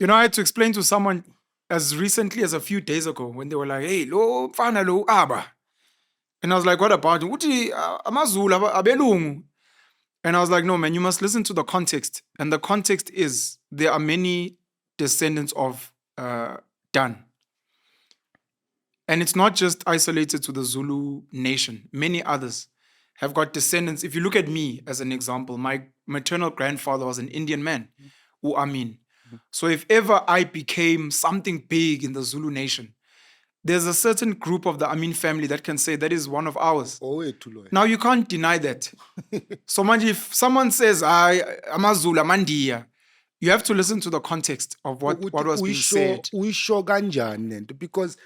I had to explain to someone as recently as a few days ago when they were like, hey, lo mfana lo Abba. And I was like, what about him? Uthi amazulu abelungu. And I was like, no, man, you must listen to the context. And the context is there are many descendants of Dan. And it's not just isolated to the Zulu nation. Many others have got descendants. If you look at me as an example, my maternal grandfather was an Indian man, Amin. So if ever I became something big in the Zulu nation, there's a certain group of the Amin family that can say that is one of ours. Now you can't deny that. So much if someone says, I'm a Zulu, I'm Andia, you have to listen to the context of what was being said. Uyisho kanjani lento? Because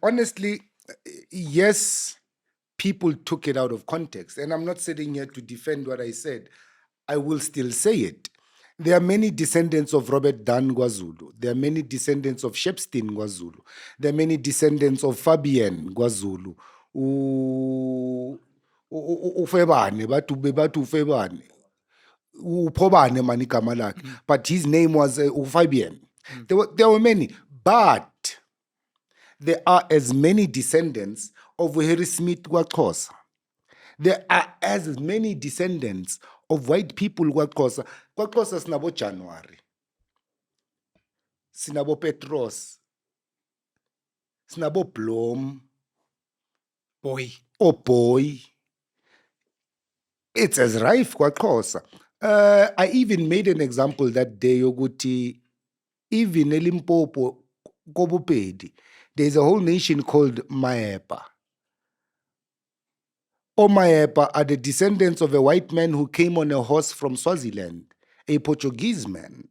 honestly, yes, people took it out of context. And I'm not sitting here to defend what I said. I will still say it. There are many descendants of Robert Dan Gwazulu. There are many descendants of Shepstein Gwazulu. There are many descendants of Fabian Gwazulu. Ufebane, batu Ufebane. Uphobane manigama lakhe. But his name was Fabian. There were many. But there are as many descendants of Harry Smith kwaXhosa. There are as many descendants of white people kwaXhosa. KwaXhosa sinabo January, sinabo Petros, sinabo Blom, boy. It's as rife kwaXhosa. I even made an example that day yokuthi even eLimpopo kobupedi there's a whole nation called Maepa. Maepa are the descendants of a white man who came on a horse from Swaziland, a Portuguese man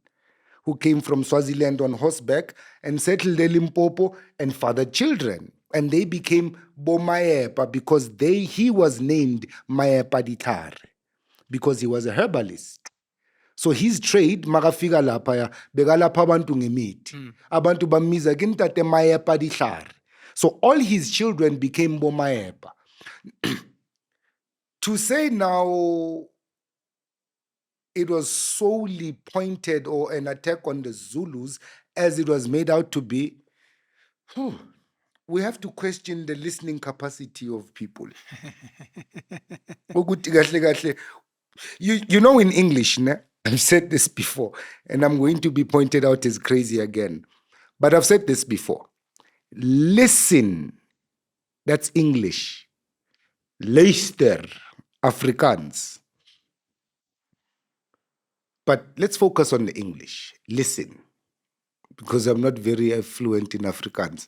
who came from Swaziland on horseback and settled in Limpopo and fathered children. And they became Bomaepa because he was named Maepa Ditlhare because he was a herbalist. So his trade, makafika lapha ya, bekalapha abantu ngemithi. Abantu bambiza ke ntate Maepa Ditlhare. So all his children became Bomaepa. To say now it was solely pointed or an attack on the Zulus as it was made out to be, we have to question the listening capacity of people. You know, in English, I've said this before, and I'm going to be pointed out as crazy again. But I've said this before. Listen, that's English. Luister, Afrikaans. But let's focus on the English. Listen, because I'm not very fluent in Afrikaans.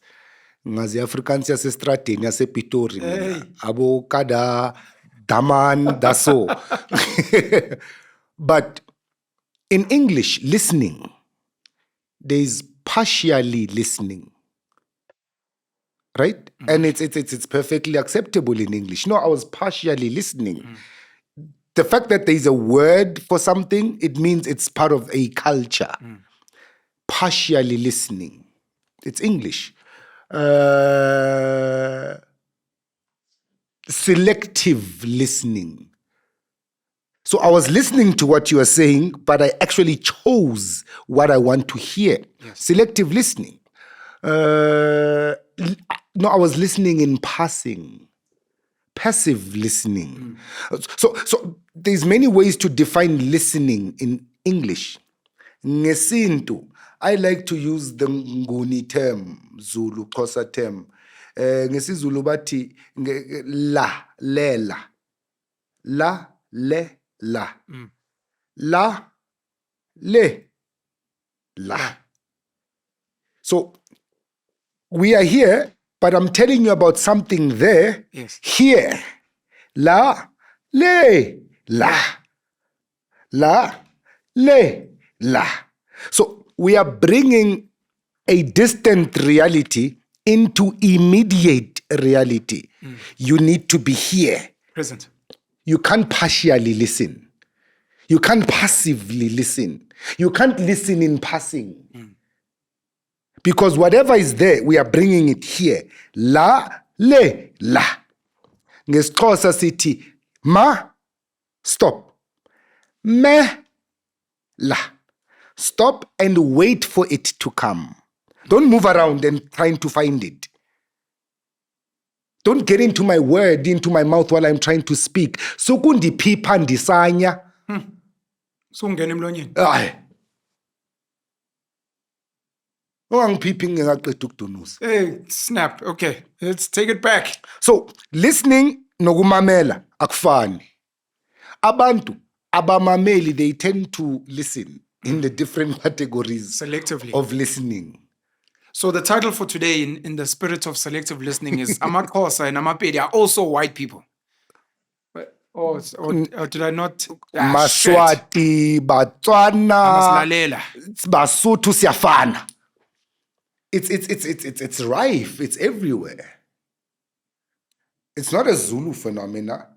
Ngazi Afrikaans yasestrateni yasePitori mina. Abo kada daman daso. But in English, listening, there is partially listening. Right? And it's perfectly acceptable in English. No, I was partially listening. The fact that there is a word for something, it means it's part of a culture. Partially listening. It's English. Selective listening. So I was listening to what you were saying, but I actually chose what I want to hear. Yes. Selective listening. No, I was listening in passing. Passive listening. So there's many ways to define listening in English. Ngesintu, I like to use the Nguni term, Zulu, Xhosa term. NgesiZulu bathi la, lela. La, le, la. La, le, la. So we are here, but I'm telling you about something there. Yes. Here. La, le, la. La, le, la. So we are bringing a distant reality into immediate reality. You need to be here. Present. You can't partially listen. You can't passively listen. You can't listen in passing. Because whatever is there, we are bringing it here. La, le, la. NgesiXhosa sithi ma, stop. Me, la. Stop and wait for it to come. Don't move around and trying to find it. Don't get into my word, into my mouth while I'm trying to speak. Sukundiphipha ndisanya. Sungena emlonyeni. Ay. Ungangiphiphi ngingaqeda ukudunusa. Hey, snap. Okay, let's take it back. So, listening nokumamela akufani. Abantu abamameli, they tend to listen in the different categories Selectively. of listening. So the title for today in the spirit of selective listening is AmaXhosa and Amapedi are also white people. Or did I not? Shit. Maswati, Batswana, Amasilalela. Basotho siyafana. It's rife. It's everywhere. It's not a Zulu phenomena.